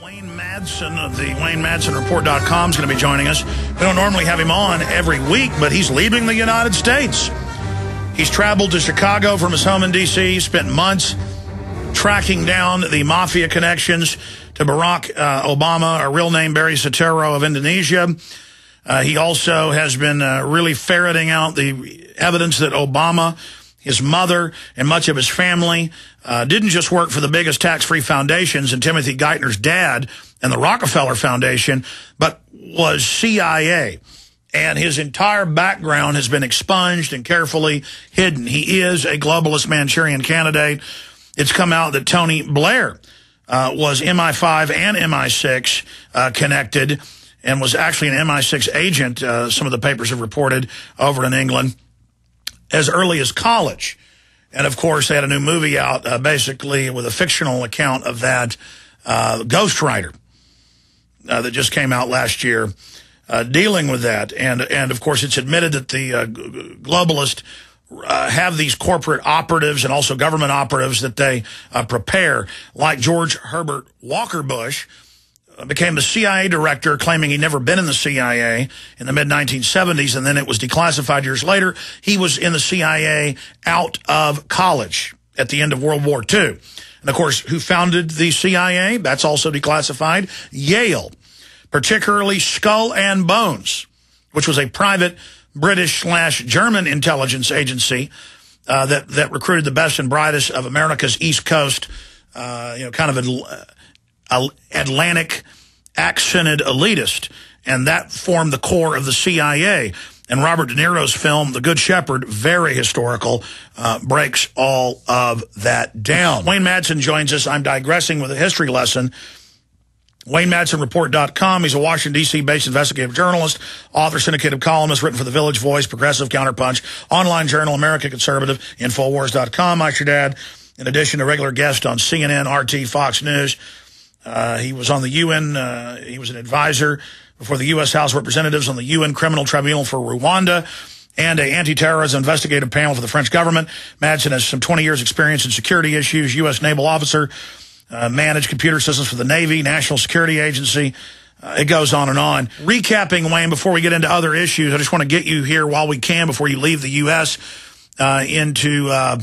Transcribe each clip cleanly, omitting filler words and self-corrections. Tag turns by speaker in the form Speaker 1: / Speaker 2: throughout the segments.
Speaker 1: Wayne Madsen of the WayneMadsenReport.com is going to be joining us. We don't normally have him on every week, but he's leaving the United States. He's traveled to Chicago from his home in D.C., spent months tracking down the mafia connections to Barrack Obama, a real name Barry Soetoro of Indonesia. He also has been really ferreting out the evidence that Obama, his mother, and much of his family didn't just work for the biggest tax-free foundations and Timothy Geithner's dad and the Rockefeller Foundation, but was CIA. And his entire background has been expunged and carefully hidden. He is a globalist Manchurian candidate. It's come out that Tony Blair was MI5 and MI6 connected and was actually an MI6 agent, some of the papers have reported, over in England, as early as college. And, of course, they had a new movie out basically with a fictional account of that, Ghost Rider, that just came out last year, dealing with that. And, of course, it's admitted that the globalists have these corporate operatives and also government operatives that they prepare, like George Herbert Walker Bush, became the CIA director, claiming he'd never been in the CIA in the mid-1970s, and then it was declassified years later. He was in the CIA out of college at the end of World War II. And, of course, who founded the CIA? That's also declassified. Yale, particularly Skull and Bones, which was a private British/German intelligence agency that recruited the best and brightest of America's East Coast, kind of Atlantic accented elitist, and that formed the core of the CIA. And Robert De Niro's film, The Good Shepherd, very historical, breaks all of that down. Wayne Madsen joins us. I'm digressing with a history lesson. WayneMadsenReport.com. He's a Washington, D.C. based investigative journalist, author, syndicated columnist, written for The Village Voice, Progressive, Counterpunch, online journal, America Conservative, Infowars.com. I should add, in addition to regular guest on CNN, RT, Fox News. He was on the UN. He was an advisor before the U.S. House of Representatives on the UN Criminal Tribunal for Rwanda and an anti-terrorism investigative panel for the French government. Madsen has some 20 years experience in security issues, U.S. naval officer, managed computer systems for the Navy, National Security Agency. It goes on and on. Recapping, Wayne, before we get into other issues, I just want to get you here while we can before you leave the U.S. Into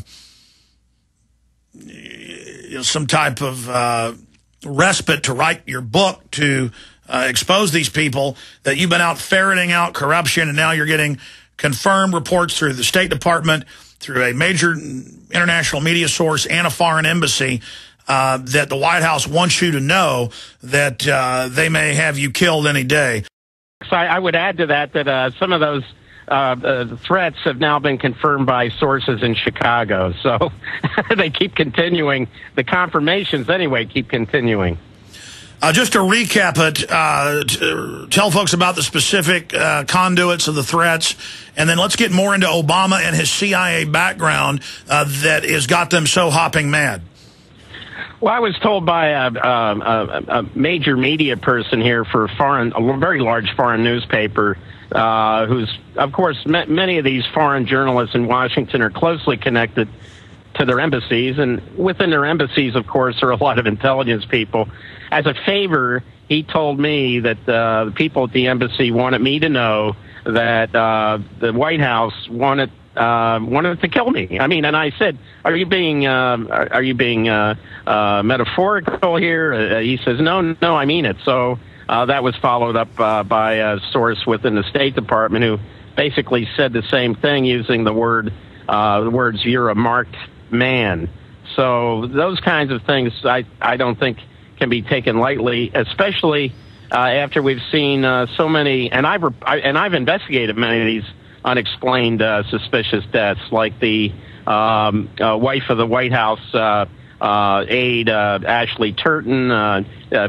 Speaker 1: some type of respite to write your book to expose these people that you've been out ferreting out corruption, and now you're getting confirmed reports through the State Department, through a major international media source and a foreign embassy that the White House wants you to know that they may have you killed any day.
Speaker 2: So I would add to that some of those threats have now been confirmed by sources in Chicago. So they keep continuing. The confirmations, anyway, keep continuing.
Speaker 1: Just to recap it, tell folks about the specific conduits of the threats, and then let's get more into Obama and his CIA background that has got them so hopping mad.
Speaker 2: Well, I was told by a major media person here for a very large foreign newspaper, who's, of course, many of these foreign journalists in Washington are closely connected to their embassies, and within their embassies, of course, are a lot of intelligence people. As a favor, he told me that the people at the embassy wanted me to know that the White House wanted to kill me. I mean, and I said, "Are you being metaphorical here?" He says, "No, I mean it." So that was followed up by a source within the State Department who basically said the same thing, using the words "you're a marked man." So those kinds of things, I don't think can be taken lightly, especially after we've seen so many, and I've investigated many of these unexplained suspicious deaths, like the wife of the White House aide, Ashley Turton,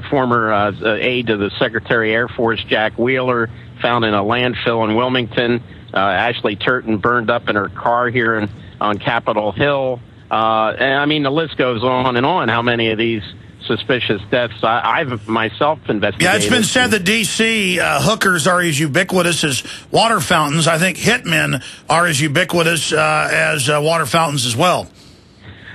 Speaker 2: former aide to the Secretary of Air Force, Jack Wheeler, found in a landfill in Wilmington. Ashley Turton burned up in her car here on Capitol Hill. And I mean, the list goes on and on, how many of these suspicious deaths I've myself investigated. Yeah,
Speaker 1: it's been said that D.C. Hookers are as ubiquitous as water fountains. I think hitmen are as ubiquitous as water fountains as well.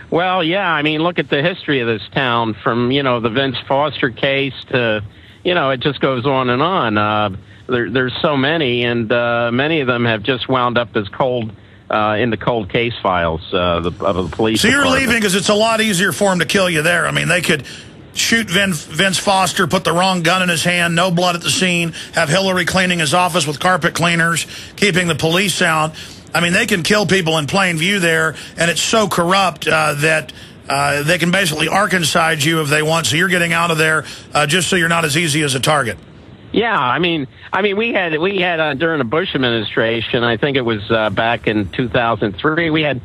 Speaker 2: Well, yeah, I mean, look at the history of this town from, the Vince Foster case to, it just goes on and on. There's so many, and many of them have just wound up as cold in the cold case files of the police.
Speaker 1: So you're
Speaker 2: department.
Speaker 1: leaving because it's a lot easier for them to kill you there. I mean, they could shoot Vince Foster, put the wrong gun in his hand, no blood at the scene, have Hillary cleaning his office with carpet cleaners, keeping the police out. I mean, they can kill people in plain view there, and it's so corrupt that they can basically Arkansas you if they want. So you're getting out of there just so you're not as easy as a target.
Speaker 2: Yeah, I mean, we had during the Bush administration, I think it was back in 2003, we had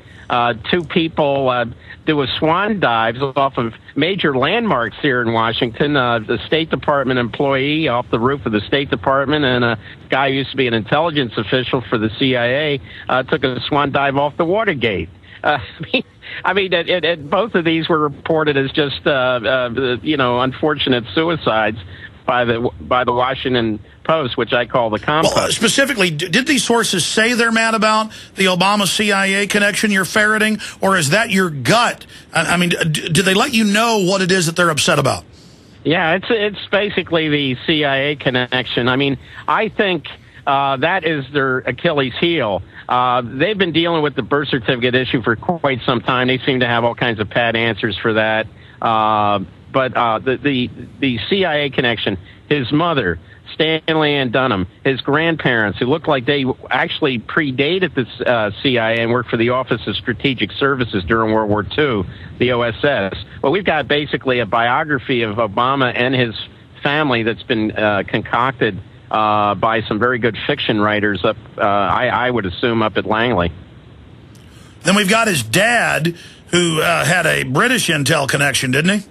Speaker 2: two people do a swan dives off of major landmarks here in Washington. The State Department employee off the roof of the State Department, and a guy who used to be an intelligence official for the CIA took a swan dive off the Watergate. Both of these were reported as just unfortunate suicides by the Washington Post, which I call the Compost.
Speaker 1: Well, specifically, did these sources say they're mad about the Obama CIA connection you're ferreting, or is that your gut? I mean, did they let you know what it is that they're upset about?
Speaker 2: Yeah, it's basically the CIA connection. I mean, I think that is their Achilles heel. They've been dealing with the birth certificate issue for quite some time. They seem to have all kinds of pat answers for that. But the CIA connection, his mother, Stanley Ann Dunham, his grandparents, who looked like they actually predated the CIA and worked for the Office of Strategic Services during World War II, the OSS. Well, we've got basically a biography of Obama and his family that's been concocted by some very good fiction writers up, I would assume, up at Langley.
Speaker 1: Then we've got his dad, who had a British intel connection, didn't he?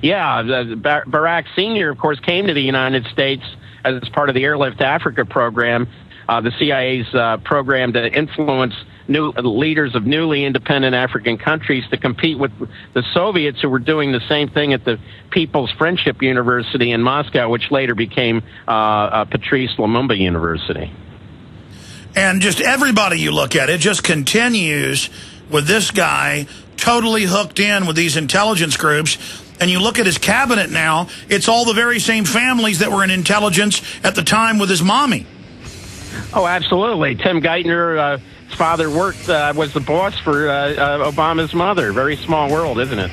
Speaker 2: Yeah, Barrack Sr., of course, came to the United States as part of the Airlift Africa program, the CIA's program to influence new leaders of newly independent African countries to compete with the Soviets, who were doing the same thing at the People's Friendship University in Moscow, which later became Patrice Lumumba University.
Speaker 1: And just everybody you look at, it just continues with this guy totally hooked in with these intelligence groups. And you look at his cabinet now, it's all the very same families that were in intelligence at the time with his mommy.
Speaker 2: Oh, absolutely. Tim Geithner, his father was the boss for Obama's mother. Very small world, isn't it?